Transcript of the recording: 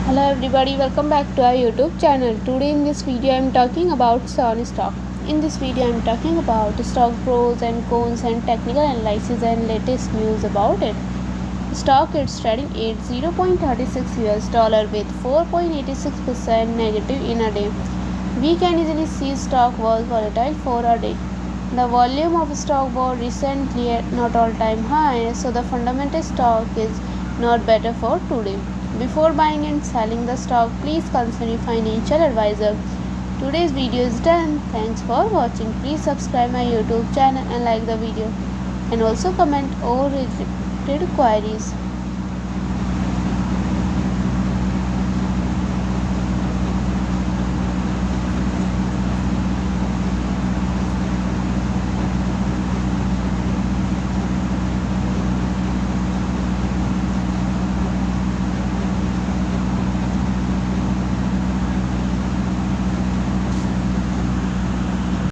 Hello everybody, welcome back to our YouTube channel. Today in this video I am talking about SONN stock. In this video I am talking about stock pros and cons and technical analysis and latest news about it. Stock is trading at $0.36 with 4.86% negative in a day. We can easily see stock was volatile for a day. The volume of stock was recently at not all-time high, so the fundamental stock is not better for today. Before buying and selling the stock, please consult your financial advisor. Today's video is done. Thanks for watching. Please subscribe my YouTube channel and like the video, and also comment all related queries.